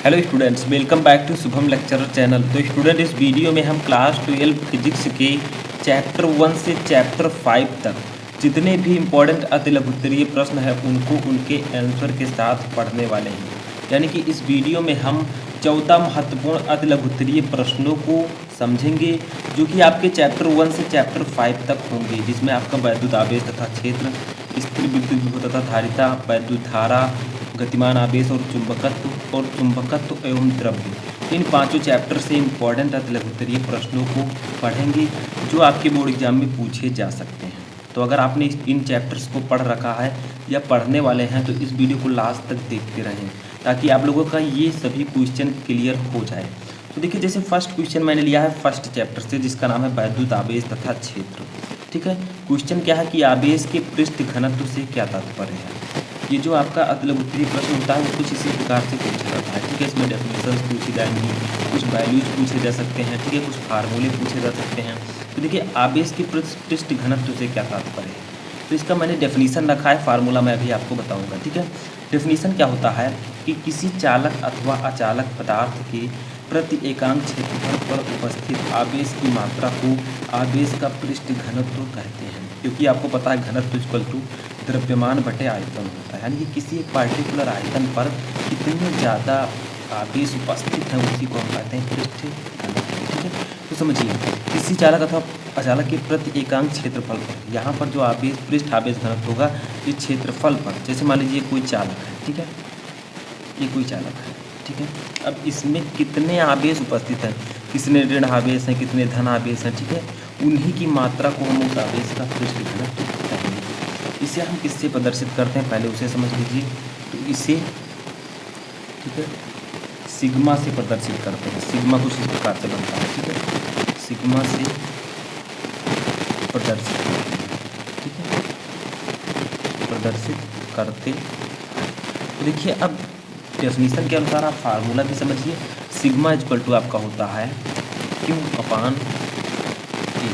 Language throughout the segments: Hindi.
Hello students, welcome back to Shubham lecturer channel. तो स्टूडेंट, इस वीडियो में हम क्लास 12 फिजिक्स के चैप्टर 1 से चैप्टर 5 तक जितने भी इम्पोर्टेंट अति लघुत्तरीय प्रश्न हैं उनको उनके आंसर के साथ पढ़ने वाले हैं। यानी कि इस वीडियो में हम 14 महत्वपूर्ण अति लघुत्तरीय प्रश्नों को समझेंगे जो कि आपके चैप्टर 1 से चैप्टर 5 तक होंगे, जिसमें आपका वैद्युत आवेश तथा क्षेत्र, स्थिर विद्युत विभव तथा धारिता, वैद्युत धारा, गतिमान आवेश और चुंबकत्व एवं द्रव्य, इन पांचों चैप्टर से इम्पॉर्टेंट अति लघुत्तरीय प्रश्नों को पढ़ेंगे जो आपके बोर्ड एग्जाम में पूछे जा सकते हैं। तो अगर आपने इन चैप्टर्स को पढ़ रखा है या पढ़ने वाले हैं तो इस वीडियो को लास्ट तक देखते रहें ताकि आप लोगों का ये सभी क्वेश्चन क्लियर हो जाए। तो देखिए, जैसे फर्स्ट क्वेश्चन मैंने लिया है फर्स्ट चैप्टर से, जिसका नाम है वैद्युत आवेश तथा क्षेत्र। ठीक है, क्वेश्चन क्या है कि आवेश के पृष्ठ घनत्व से क्या तात्पर्य है। ये जो आपका अति लघुत्तरीय प्रश्न होता है वो कुछ इसी प्रकार से पूछा जाता है। ठीक है, इसमें डेफिनेशंस पूछी जाएंगी, कुछ वैल्यूज पूछे जा सकते हैं, ठीक है, कुछ फार्मूले पूछे जा सकते हैं। तो देखिए, आवेश के पृष्ठ घनत्व से क्या तात्पर्य है, तो इसका मैंने डेफिनेशन रखा है, फार्मूला मैं अभी आपको बताऊंगा। ठीक है, डेफिनेशन क्या होता है कि किसी चालक अथवा अचालक पदार्थ के प्रति एकांक क्षेत्रफल पर उपस्थित आवेश की मात्रा को आवेश का पृष्ठ घनत्व कहते हैं। क्योंकि आपको पता है घनत्व इक्वल टू द्रव्यमान बटे आयतन होता है, यानी कि किसी एक पार्टिकुलर आयतन पर कितने ज़्यादा आवेश उपस्थित हैं उसी को हम कहते हैं पृष्ठ घनत्व। ठीक है, तो समझिए, किसी चालक अथवा अचालक के प्रति एकांक क्षेत्रफल पर, यहाँ पर जो आवेश पृष्ठ आवेश घनत्व होगा ये क्षेत्रफल पर, जैसे मान लीजिए कोई चालक है, ठीक है, ये कोई चालक है, ठीक है, अब इसमें कितने आवेश उपस्थित हैं, कितने ऋण आवेश हैं, कितने धन आवेश हैं, ठीक है, उन्हीं की मात्रा को हम उस आवेश का पृष्ठ घनत्व कहेंगे। इसे हम किससे प्रदर्शित करते हैं, पहले उसे समझ लीजिए। तो इसे, ठीक है, सिग्मा से प्रदर्शित करते हैं। सिग्मा कुछ इस प्रकार से बनता है, ठीक है, सिग्मा से प्रदर्शित करते हैं, ठीक है, प्रदर्शित करते। तो देखिए, अब डेफिनेशन के अनुसार आप फार्मूला भी समझिए। सिग्मा इक्वल टू आपका होता है क्यू अपान ए।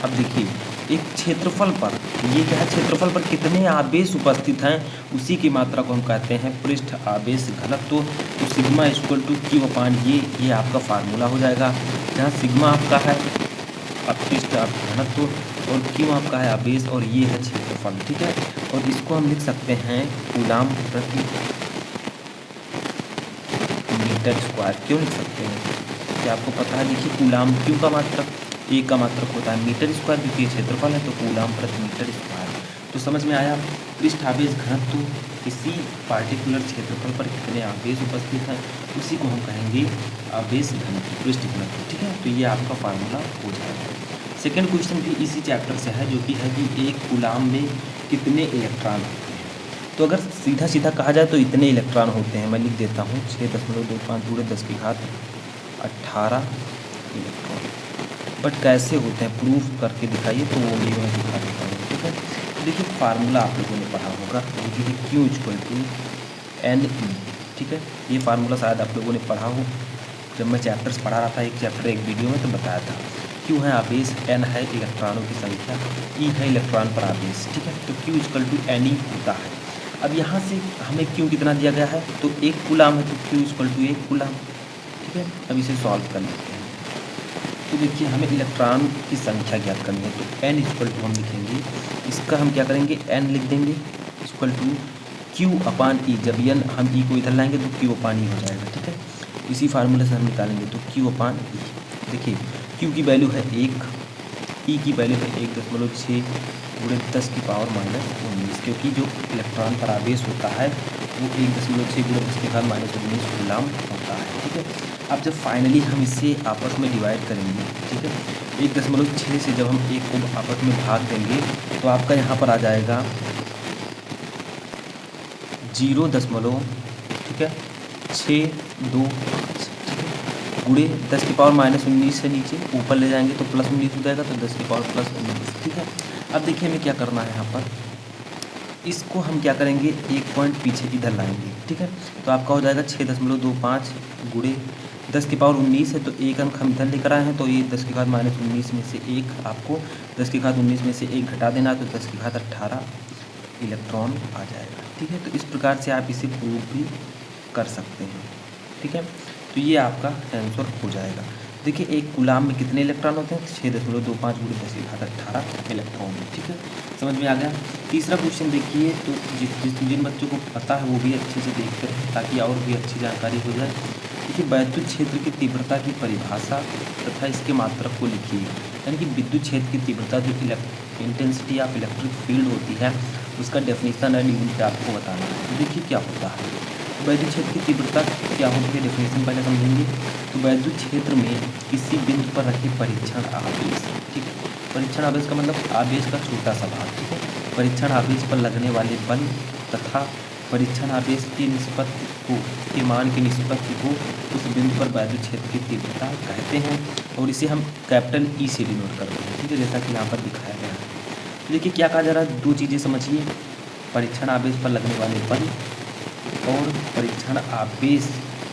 अब देखिए, एक क्षेत्रफल पर, ये क्या है, क्षेत्रफल पर कितने आवेश उपस्थित हैं उसी की मात्रा को हम कहते हैं पृष्ठ आवेश घनत्व। तो सिग्मा इक्वल टू क्यू अपान ये आपका फार्मूला हो जाएगा, जहाँ सिग्मा आपका है पृष्ठ घनत्व और क्यू आपका है आवेश और ये है क्षेत्रफल। ठीक है, और इसको हम लिख सकते हैं कूलाम प्रति मीटर स्क्वायर। क्यों लिख सकते हैं, क्या आपको पता है, देखिए कूलाम क्यू का मात्रक, ए का मात्रक होता है मीटर स्क्वायर, क्योंकि क्षेत्रफल है तो कूलाम प्रति मीटर स्क्वायर। तो समझ में आया, पृष्ठ आवेश घनत्व किसी पार्टिकुलर क्षेत्रफल पर कितने आवेश उपस्थित हैं उसी को हम कहेंगे आवेश घनत्व, पृष्ठ घनत्व। ठीक है, तो ये आपका फार्मूला हो जाएगा। सेकेंड क्वेश्चन भी इसी चैप्टर से है, जो कि है कि एक कूलाम में कितने इलेक्ट्रॉन होते हैं। तो अगर सीधा सीधा कहा जाए तो इतने इलेक्ट्रॉन होते हैं, मैं लिख देता हूँ 6.25 × 10⁻18 इलेक्ट्रॉन। बट कैसे होते हैं प्रूफ करके दिखाइए, तो वो भी मैं दिखा देता हूँ। ठीक है, तो देखिए फार्मूला आप लोगों ने पढ़ा होगा, जो कि q equal to n e. ठीक है, ये फार्मूला शायद आप लोगों ने पढ़ा हो, जब मैं चैप्टर्स पढ़ा रहा था, एक चैप्टर एक वीडियो में तो बताया था। क्यू है आवेश, एन है इलेक्ट्रॉनों की संख्या, ई है इलेक्ट्रॉन पर आवेश। ठीक है, तो q equal to n e होता है। अब यहाँ से हमें क्यू कितना दिया गया है, तो 1 कूलाम है, तो क्यू इक्वल टू 1 कूलाम। ठीक है, अब इसे सॉल्व कर लेते हैं। तो देखिए, हमें इलेक्ट्रॉन की संख्या ज्ञात करनी है, तो एन इक्वल टू हम लिखेंगे, इसका हम क्या करेंगे, एन लिख देंगे इक्वल टू क्यू अपान ई। जब एन हम ई को इधर लाएंगे तो क्यू अपान ई हो जाएगा। ठीक है, इसी फार्मूले से हम निकालेंगे, तो क्यू अपान ई। देखिए, क्यू की वैल्यू है 1, ई की वैल्यू है 1.6 × 10⁻−19, क्योंकि जो इलेक्ट्रॉन पर आवेश होता है वो 1.6 × 10⁻−19 कूलाम होता है। ठीक है, अब जब फाइनली हम इसे आपस में डिवाइड करेंगे, ठीक है, 1.6 से जब हम 1 को आपस में भाग देंगे तो आपका यहाँ पर आ जाएगा 0. ठीक है, 625, गुणे 10⁻−19 से नीचे ऊपर ले जाएंगे तो +19 हो जाएगा, तो 10⁻+19। ठीक है, अब देखिए हमें क्या करना है, यहाँ पर इसको हम क्या करेंगे, एक पॉइंट पीछे इधर लाएंगे। ठीक है, तो आपका हो जाएगा 6.25 गुणे 10⁻19 है, तो एक अंक हम इधर लेकर आए हैं, तो ये 10⁻−19 में से एक, आपको 10⁻19 में से एक घटा देना, तो 10⁻18 इलेक्ट्रॉन आ जाएगा। ठीक है, तो इस प्रकार से आप इसे प्रूव भी कर सकते हैं। ठीक है। तो ये आपका आंसर हो जाएगा। देखिए एक कूलाम में कितने इलेक्ट्रॉन होते हैं? 6.25 × 10⁻18 इलेक्ट्रॉन। ठीक है, समझ में आ गया। तीसरा क्वेश्चन देखिए, तो जिन बच्चों को पता है वो भी अच्छे से देखते हैं ताकि और भी अच्छी जानकारी हो जाए। देखिए वैद्युत क्षेत्र की तीव्रता की परिभाषा तथा इसके मात्रक को लिखिए। यानी कि विद्युत क्षेत्र की तीव्रता जो इंटेंसिटी ऑफ इलेक्ट्रिक फील्ड होती है उसका डेफिनेशन एंड यूनिट आपको बताना है। तो देखिए क्या होता है वैद्युत क्षेत्र की तीव्रता क्या होती है, डेफिनेशन पहले समझेंगे। तो वैद्युत क्षेत्र में किसी बिंदु पर रखे परीक्षण आवेश, ठीक है, परीक्षण आवेश का मतलब आवेश का छोटा सा भाग, ठीक है, परीक्षण आवेश पर लगने वाले बल तथा परीक्षण आवेश की निष्पत्ति को के मान की निष्पत्ति को उस बिंदु पर वैद्युत क्षेत्र की तीव्रता कहते हैं और इसे हम कैपिटल ई से डिनोट करते हैं। ठीक है, जैसा कि यहाँ पर दिखाया गया है। देखिए क्या कहा जा रहा है, दो चीज़ें समझिए, परीक्षण आवेश पर लगने वाले बल और परीक्षण आवेश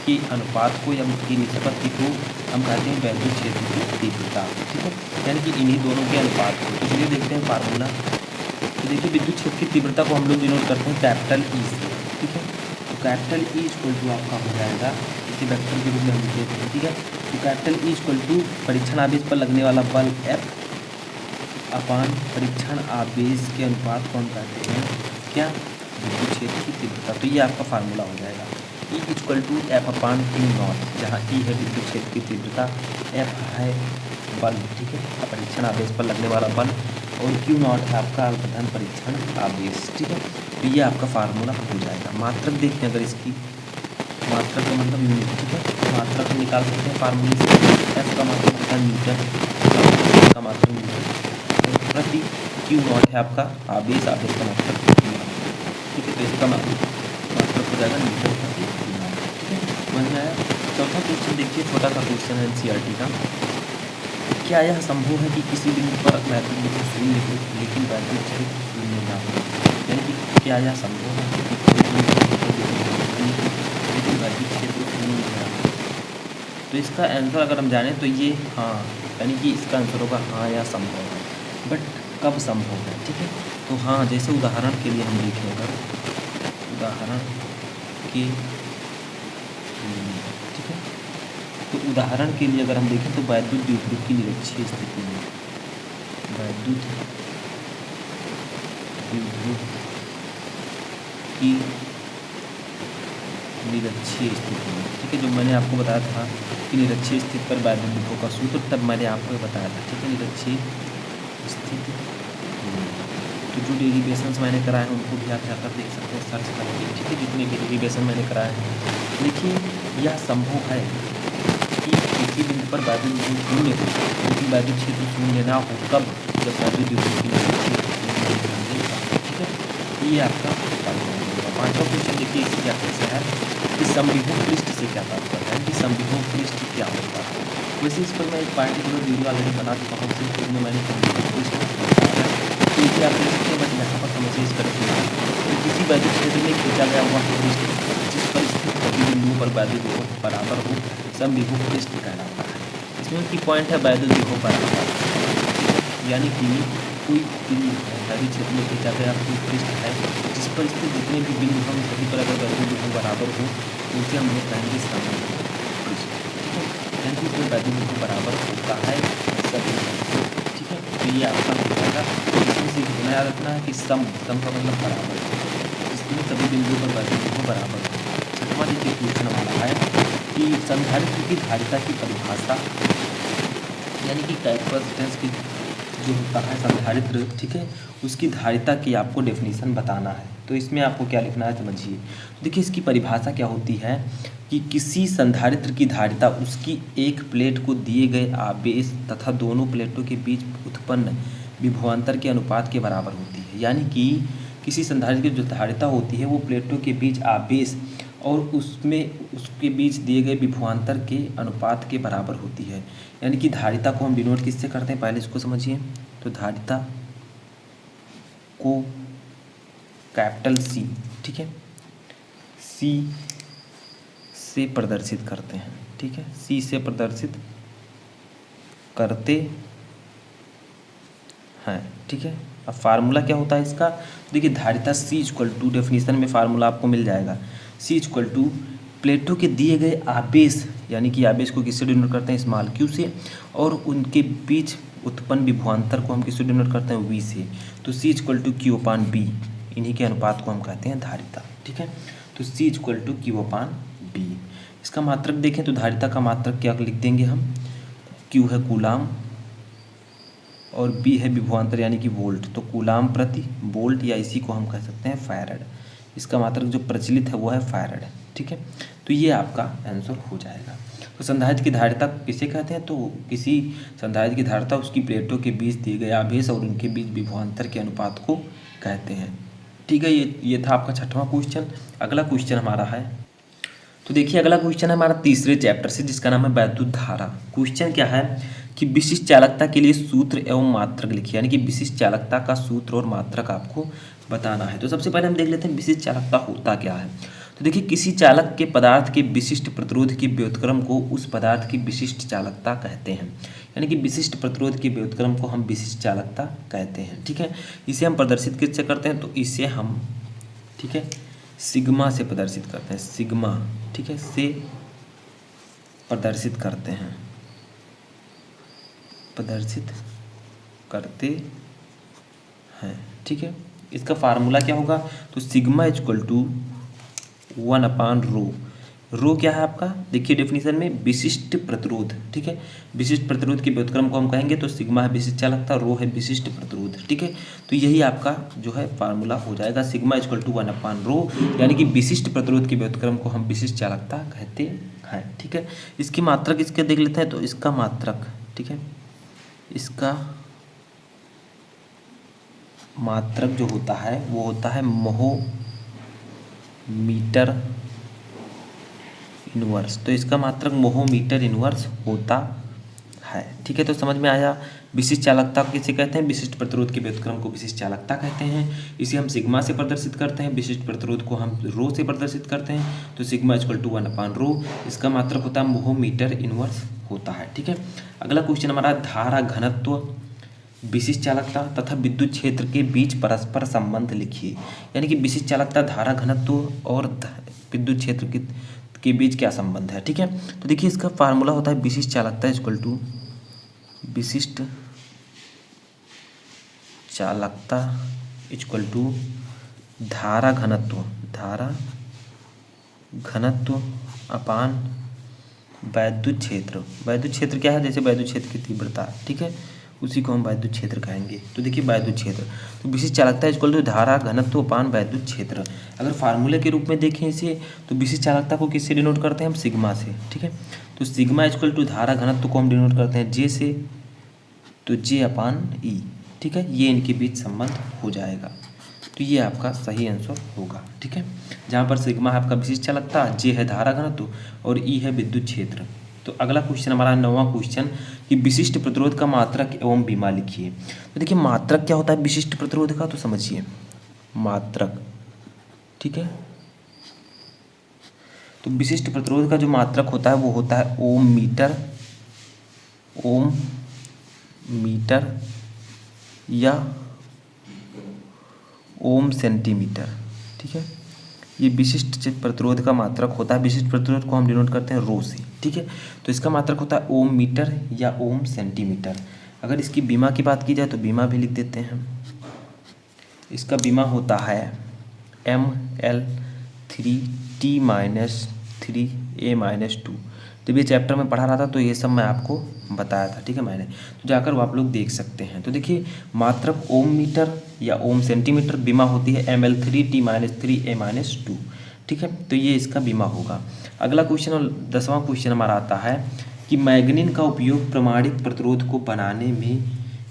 के अनुपात को या उसकी निष्पत्ति को हम कहते हैं वैद्युत क्षेत्र की तीव्रता। ठीक है, यानी कि इन्हीं दोनों के अनुपात को। इसलिए देखते हैं फार्मूला। तो देखिए विद्युत क्षेत्र की तीव्रता को हम लोग डिनोट करते हैं कैपिटल ई से। ठीक है, तो कैपिटल ई इक्वल टू आपका हो जाएगा, इसे वेक्टर के रूप में हम लिखते हैं। ठीक है, तो कैपिटल ई इक्वल टू परीक्षण आवेश पर लगने वाला बल एफ अपान परीक्षण आवेश के अनुपात को हम कहते हैं क्या, विद्युत क्षेत्र की तीव्रता। तो ये आपका फार्मूला हो जाएगा E equal to F upon q naught, जहाँ ई है विद्युत क्षेत्र की तीव्रता, एफ है बल, ठीक है, परीक्षण आवेश पर लगने वाला बल, और क्यू नॉट है आपका अल्पधन परीक्षण आवेश। ठीक है, तो ये आपका फार्मूला हो जाएगा। मात्रक देखें, अगर इसकी मात्रक का मतलब यूनिट, ठीक है, मात्रक निकाल सकते हैं फार्मूले से। एफ का मात्रक होता है न्यूटन, का मात्रक न्यूटन, प्रति क्यू नॉट है आपका आवेश, आवेश का मात्रक क्यू नॉट। ठीक है, तो इसका मात्रक हो जाएगा न्यूटन प्रति क्यू नॉट। ठीक है, समझ में आया। चौथा क्वेश्चन देखिए, छोटा सा क्वेश्चन है एनसीईआरटी का। क्या यह संभव है कि किसी बिंदु पर वैद्युत विभव शून्य हो लेकिन वैद्युत क्षेत्र शून्य ना हो? यानी कि क्या यह संभव है कि किसी बिंदु पर लेकिन वैद्युत क्षेत्र शून्य ना हो? तो इसका आंसर अगर हम जाने तो ये हाँ, यानी कि इसका आंसर होगा हाँ, यह संभव है। बट कब संभव है? ठीक है, तो हाँ, जैसे उदाहरण के लिए हम देखें, अगर उदाहरण के ठीक है, तो उदाहरण के लिए अगर हम देखें तो वैद्युत द्विध्रुव की निरक्षीय स्थिति में, वैद्युत द्विध्रुव की निरक्षीय स्थिति में, ठीक है, जो मैंने आपको बताया था कि निरक्षीय स्थिति पर वैद्युत विभव का सूत्र, तब मैंने आपको बताया था। ठीक है, निरक्षीय स्थिति, तो जो डेरिवेशंस मैंने कराए हैं उनको भी आप जाकर देख सकते हैं, सर्च करके। ठीक है, जितने भी डेरिवेशन मैंने कराए हैं। देखिए यह संभव है कि किसी बिंदु पर वैद्युत विभव शून्य हो लेकिन वैद्युत क्षेत्र शून्य ना हो। कब? जब वैद्युत विभव की निरक्षीय स्थिति में। ठीक है, ये आपका पांचवा क्वेश्चन देखिए, इससे क्या कैसा है कि समविभव पृष्ठ से क्या तात्पर्य है, कि समविभव पृष्ठ क्या होता है। वैसे इस पर मैं एक पार्टिकुलर वीडियो ऑलरेडी बना चुका हूँ, उसमें मैंने समविभव पृष्ठ बताया है, तो इसे आप देख सकते हैं। बट यहाँ पर समझिए इसका तो किसी वैद्युत क्षेत्र में खींचा गया हुआ पृष्ठ जिस पर स्थित सभी बिंदुओं पर वैद्युत विभव बराबर हो, समविभव पृष्ठ कहलाता है। इसमें की पॉइंट है वैद्युत विभव बराबर, यानी कि कोई बिंदु वैद्युत क्षेत्र में खींचा गया कोई पृष्ठ है जिस पर स्थित जितने भी बिंदु हम सभी पर अगर वैद्युत विभव बराबर हो तो उसे हम लोग कहेंगे समविभव पृष्ठ। ठीक है, यानी कि कोई वैद्युत विभव बराबर होता है सभी। ठीक है, तो ये आपका हो जाएगा। इसमें से कितना याद रखना है कि सम का मतलब बराबर, इसमें सभी बिंदुओं पर वैद्युत विभव बराबर हो। छठवां देखिए क्वेश्चन हमारा है कि संधारित्र की धारिता की परिभाषा, यानी कि कैपेसिटेंस की जो होता है संधारित्र, ठीक है, उसकी धारिता की आपको डेफिनेशन बताना है। तो इसमें आपको क्या लिखना है समझिए। देखिए इसकी परिभाषा क्या होती है कि किसी संधारित्र की धारिता उसकी एक प्लेट को दिए गए आवेश तथा दोनों प्लेटों के बीच उत्पन्न विभवांतर के अनुपात के बराबर होती है। यानी कि किसी संधारित्र की जो धारिता होती है वो प्लेटों के बीच आवेश और उसमें उसके बीच दिए गए विभवांतर के अनुपात के बराबर होती है। यानी कि धारिता को हम डिनोट किससे करते हैं, पहले इसको समझिए। तो धारिता को कैपिटल सी, ठीक है, सी से प्रदर्शित करते हैं। ठीक है, सी से प्रदर्शित करते हैं। ठीक है, अब फार्मूला क्या होता है इसका, देखिए धारिता C इक्वल टू, डेफिनेशन में फार्मूला आपको मिल जाएगा, C इक्वल टू प्लेटों के दिए गए आवेश, यानी कि आवेश को किससे डिनोट करते हैं, स्मॉल क्यू से, और उनके बीच उत्पन्न विभवांतर को हम किससे डिनोट करते हैं, वी से। तो C equal to q upon B, इन्हीं के अनुपात को हम कहते हैं धारिता। ठीक है, तो C equal to q upon B. इसका मात्रक देखें तो धारिता का मात्रक क्या लिख देंगे हम, Q है कूलाम और B है विभवांतर यानी कि वोल्ट, तो कूलाम प्रति वोल्ट, या इसी को हम कह सकते हैं फैराड। इसका मात्रक जो प्रचलित है वो है फैराड। ठीक है, तो ये आपका आंसर हो जाएगा। तो संधारित्र की धारिता किसे कहते हैं, तो किसी संधारित्र की धारिता उसकी प्लेटों के बीच दिए गए आवेश और उनके बीच विभवांतर के अनुपात को कहते हैं। ठीक है, ये था आपका 6वां क्वेश्चन। अगला क्वेश्चन हमारा है, तो देखिए अगला क्वेश्चन है हमारा तीसरे चैप्टर से, जिसका नाम है वैद्युत धारा। क्वेश्चन क्या है कि विशिष्ट चालकता के लिए सूत्र एवं मात्रक लिखिए, यानी कि विशिष्ट चालकता का सूत्र और मात्रक आपको बताना है। तो सबसे पहले हम देख लेते हैं विशिष्ट चालकता होता क्या है। तो देखिए किसी चालक के पदार्थ के विशिष्ट प्रतिरोध के व्युत्क्रम को उस पदार्थ की विशिष्ट चालकता कहते हैं, यानी कि विशिष्ट प्रतिरोध के व्युत्क्रम को हम विशिष्ट चालकता कहते हैं। ठीक है, इसे हम प्रदर्शित किससे करते हैं, तो इसे हम, ठीक है, सिग्मा से प्रदर्शित करते हैं, सिग्मा, ठीक है, से प्रदर्शित करते हैं, प्रदर्शित करते हैं। ठीक है, इसका फार्मूला क्या होगा, तो सिग्मा इक्वल टू 1 अपान रो। रो क्या है आपका, देखिए डेफिनेशन में विशिष्ट प्रतिरोध। ठीक है, विशिष्ट प्रतिरोध के व्युत्क्रम को हम कहेंगे तो सिग्मा है विशिष्ट चालकता, रो है विशिष्ट प्रतिरोध। ठीक है, तो यही आपका जो है फार्मूला हो जाएगा, सिग्मा इक्वल टू 1 अपान रो, यानी कि विशिष्ट प्रतिरोध के व्युत्क्रम को हम विशिष्ट चालकता कहते हैं। ठीक है, इसकी मात्रक इसके देख लेते हैं, तो इसका मात्रक, ठीक है, इसका मात्रक जो होता है वो होता है महो मीटर इनवर्स। तो इसका मात्रक मोहो मीटर इनवर्स होता है। ठीक है, तो समझ में आया। विशिष्ट चालकता किसे कहते हैं, विशिष्ट प्रतिरोध के व्युत्क्रम को विशिष्ट चालकता कहते हैं। इसे हम सिग्मा से प्रदर्शित करते हैं, विशिष्ट प्रतिरोध को हम रो से प्रदर्शित करते हैं, तो सिग्मा इक्वल टू 1 अपान रो। इसका मात्रक होता है मोहो मीटर इनवर्स होता है। ठीक है, अगला क्वेश्चन हमारा धारा घनत्व, विशिष्ट चालकता तथा विद्युत क्षेत्र के बीच परस्पर संबंध लिखिए, यानी कि विशिष्ट चालकता, धारा घनत्व और विद्युत क्षेत्र के बीच क्या संबंध है। ठीक है, तो देखिए इसका फार्मूला होता है विशिष्ट चालकता इक्वल टू विशिष्ट चालकता इक्वल टू धारा घनत्व, धारा घनत्व अपान वैद्युत क्षेत्र। वैद्युत क्षेत्र क्या है, जैसे वैद्युत क्षेत्र की तीव्रता, ठीक है, उसी को हम वैद्युत क्षेत्र कहेंगे। तो देखिए वैद्युत क्षेत्र, तो विशिष्ट चालकता इक्वल टू धारा घनत्व अपान वैद्युत क्षेत्र। अगर फार्मूले के रूप में देखें इसे, तो विशिष्ट चालकता को किससे डिनोट करते हैं हम, सिग्मा से। ठीक है, तो सिग्मा इक्वल टू धारा घनत्व को हम डिनोट करते हैं जे से, तो जे अपान ई। ठीक है, ये इनके बीच संबंध हो जाएगा, तो ये आपका सही आंसर होगा। ठीक है, जहाँ पर सिग्मा है आपका विशिष्ट चालकता, जे है धारा घनत्व और ई है विद्युत क्षेत्र। तो अगला क्वेश्चन हमारा 9वां क्वेश्चन कि विशिष्ट प्रतिरोध का मात्रक एवं बीमा लिखिए। तो देखिए मात्रक क्या होता है विशिष्ट प्रतिरोध का, तो समझिए मात्रक। ठीक है, तो विशिष्ट प्रतिरोध का जो मात्रक होता है वो होता है ओम मीटर या ओम सेंटीमीटर। ठीक है, ये विशिष्ट प्रतिरोध का मात्रक होता है। विशिष्ट प्रतिरोध को हम डिनोट करते हैं रो से। ठीक है, तो इसका मात्रक होता है ओम मीटर या ओम सेंटीमीटर। अगर इसकी बीमा की बात की जाए तो बीमा भी लिख देते हैं। इसका बीमा होता है ml3t-3a-2। जब ये चैप्टर में पढ़ा रहा था तो ये सब मैं आपको बताया था। ठीक है, मैंने तो जाकर वो आप लोग देख सकते हैं। तो देखिए मात्रक ओम मीटर या ओम सेंटीमीटर, बीमा होती है ml3t-3a-2। ठीक है, तो ये इसका बीमा होगा। अगला क्वेश्चन और 10वां क्वेश्चन हमारा आता है कि मैग्नीन का उपयोग प्रमाणिक प्रतिरोध को बनाने में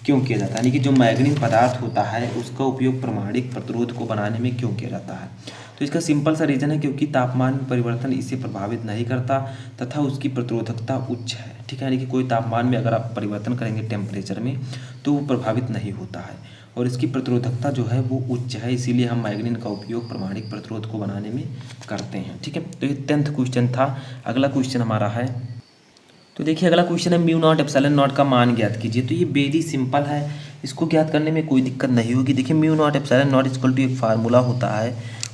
क्यों किया जाता है, यानी कि जो मैग्नीन पदार्थ होता है उसका उपयोग प्रमाणिक प्रतिरोध को बनाने में क्यों किया जाता है। तो इसका सिंपल सा रीज़न है क्योंकि तापमान में परिवर्तन इसे प्रभावित नहीं करता तथा उसकी प्रतिरोधकता उच्च है। ठीक है, यानी कि कोई तापमान में अगर आप परिवर्तन करेंगे टेम्परेचर में तो वो प्रभावित नहीं होता है और इसकी प्रतिरोधकता जो है वो उच्च है, इसीलिए हम मैग्नीन का उपयोग प्रमाणिक प्रतिरोध को बनाने में करते हैं। ठीक है, तो ये 10th क्वेश्चन था। अगला क्वेश्चन हमारा है, तो देखिए अगला क्वेश्चन है म्यू नॉट एप्सिलॉन नॉट का मान ज्ञात कीजिए। तो ये वेरी सिंपल है, इसको ज्ञात करने में कोई दिक्कत नहीं होगी। देखिए mu naught epsilon naught equal to एक फार्मूला होता है,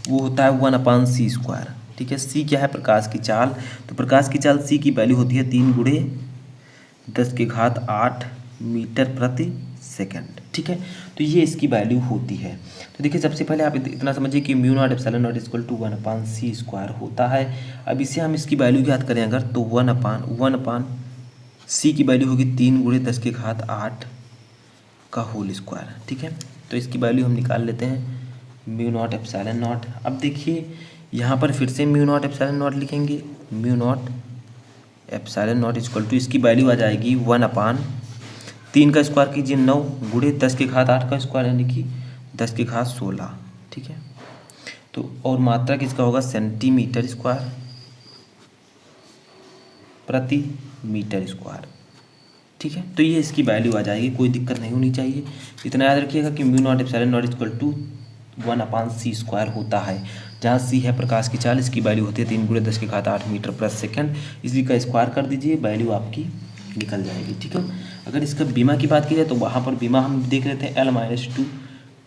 वो होता है 1/c²। ठीक है। सी क्या है? प्रकाश की चाल। तो प्रकाश की चाल सी की वैल्यू होती है 3 गुणे 10⁸ मीटर प्रति सेकंड, ठीक है। तो ये इसकी वैल्यू होती है। तो देखिए सबसे पहले आप इतना समझिए कि mu naught epsilon naught equal to 1/c² होता है। अब इसे हम इसकी वैल्यू याद करें अगर, तो 1/1 सी की वैल्यू होगी 3 गुणे 10⁸ का होल स्क्वायर, ठीक है। तो इसकी वैल्यू हम निकाल लेते हैं, म्यू नॉट एप्सिलॉन नॉट। अब देखिए यहाँ पर फिर से म्यू नॉट एप्सिलॉन नॉट लिखेंगे, mu naught epsilon naught equal to इसकी वैल्यू आ जाएगी 1/3 का स्क्वायर कीजिए 9 गुणे 10⁸ का स्क्वायर यानी कि 10�16, ठीक है। तो और मात्रा किसका होगा? सेंटीमीटर स्क्वायर प्रति मीटर स्क्वायर, ठीक है। तो ये इसकी वैल्यू आ जाएगी, कोई दिक्कत नहीं होनी चाहिए। इतना याद रखिएगा कि mu naught epsilon naught equal to 1/c² होता है, जहाँ सी है प्रकाश की चाल, इसकी वैल्यू होती है 3 गुणे 10⁸ मीटर प्रति सेकंड। इसी का स्क्वायर कर दीजिए, वैल्यू आपकी निकल जाएगी, ठीक है। अगर इसका बीमा की बात की जाए तो वहाँ पर बीमा हम देख लेते हैं L-2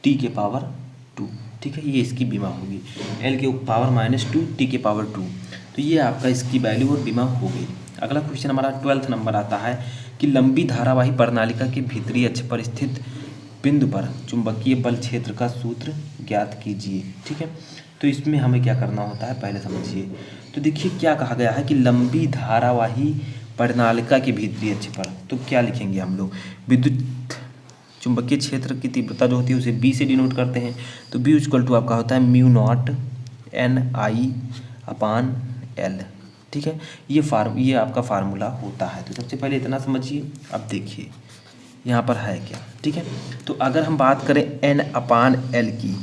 t⁻², ठीक है। ये इसकी बीमा होगी L⁻², t⁻²। तो ये आपका इसकी वैल्यू और बीमा हो गई। अगला क्वेश्चन हमारा 12th नंबर आता है कि लंबी धारावाही प्रणालिका के भीतरी अक्ष पर स्थित बिंदु पर चुंबकीय बल क्षेत्र का सूत्र ज्ञात कीजिए, ठीक है। तो इसमें हमें क्या करना होता है पहले समझिए। तो देखिए क्या कहा गया है कि लंबी धारावाही प्रणालिका के भीतरी अक्ष पर, तो क्या लिखेंगे हम लोग? विद्युत चुंबकीय क्षेत्र की तीव्रता जो होती है उसे बी से डिनोट करते हैं। तो बी इक्वल टू आपका होता है म्यू नॉट Ni/L, ठीक है। ये आपका फार्मूला होता है। तो सबसे पहले इतना समझिए। अब देखिए यहाँ पर है क्या, ठीक है। तो अगर हम बात करें N/L की,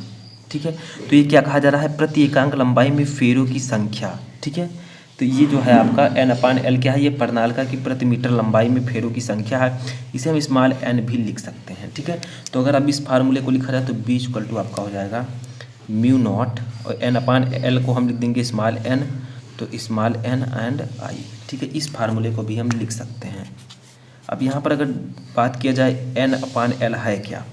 ठीक है, तो ये क्या कहा जा रहा है? प्रति एकांक लंबाई में फेरों की संख्या, ठीक है। तो ये जो है आपका N/L क्या है? ये प्रणालिका की प्रति मीटर लंबाई में फेरों की संख्या है। इसे हम स्मॉल n भी लिख सकते हैं, ठीक है। तो अगर अब इस फार्मूले को लिखा जाए तो बी इक्वल टू आपका हो जाएगा म्यू नॉट, और N/L को हम लिख देंगे स्मॉल n, तो स्मॉल n एंड i, ठीक है। इस फार्मूले को भी हम लिख सकते हैं। अब यहाँ पर अगर बात किया जाए N/L है क्या,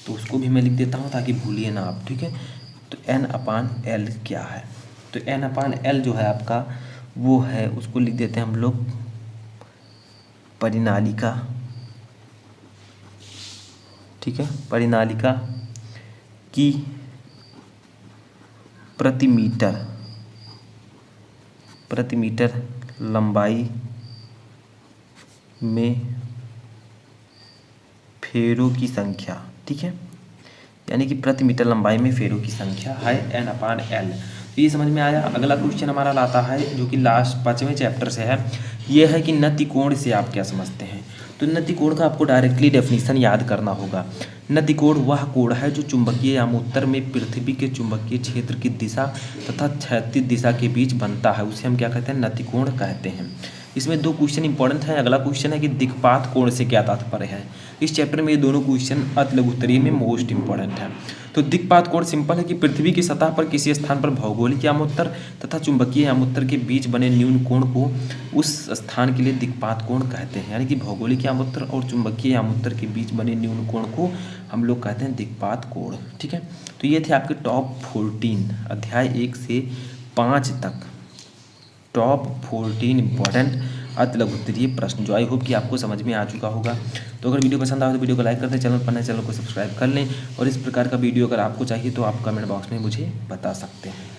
तो उसको भी मैं लिख देता हूँ ताकि भूलिए ना आप, ठीक है। तो N/L क्या है? तो N/L जो है आपका वो है, उसको लिख देते हैं हम लोग परिनालिका, ठीक है। परिनालिका की प्रति मीटर लंबाई में फेरों की संख्या, ठीक है। यानी कि प्रति मीटर लंबाई में फेरों की संख्या है N/L। तो ये समझ में आया। अगला क्वेश्चन हमारा लाता है जो कि लास्ट 5वें चैप्टर से है। ये है कि नति कोण से आप क्या समझते हैं? तो नति कोण का आपको डायरेक्टली डेफिनेशन याद करना होगा। नति कोण वह कोण है जो चुंबकीय यामोत्तर में पृथ्वी के चुंबकीय क्षेत्र की दिशा तथा क्षैतिज दिशा के बीच बनता है, उसे हम क्या कहते हैं? नति कोण कहते हैं। इसमें 2 क्वेश्चन इंपॉर्टेंट है। अगला क्वेश्चन है कि दिक्पात कोण से क्या तात्पर्य है। इस चैप्टर में ये दोनों क्वेश्चन अति लघु उत्तरीय में मोस्ट इंपॉर्टेंट है। तो दिक्पात कोण सिंपल है कि पृथ्वी की सतह पर किसी स्थान पर भौगोलिक यामोत्तर तथा चुंबकीय यामोत्तर के बीच बने न्यून कोण को उस स्थान के लिए दिक्पात कोण कहते हैं। यानी कि भौगोलिक यामोत्तर और चुंबकीय यामोत्तर के बीच बने न्यून कोण को हम लोग कहते हैं दिक्पात कोण, ठीक है। तो ये थे आपके टॉप 14 अध्याय 1 से 5 तक टॉप 14 इंपॉर्टेंट अति लघु उत्तरीय प्रश्न, जो आई होप कि आपको समझ में आ चुका होगा। तो अगर वीडियो पसंद आए तो वीडियो को लाइक कर दें, चैनल पर नए चैनल को सब्सक्राइब कर लें, और इस प्रकार का वीडियो अगर आपको चाहिए तो आप कमेंट बॉक्स में मुझे बता सकते हैं।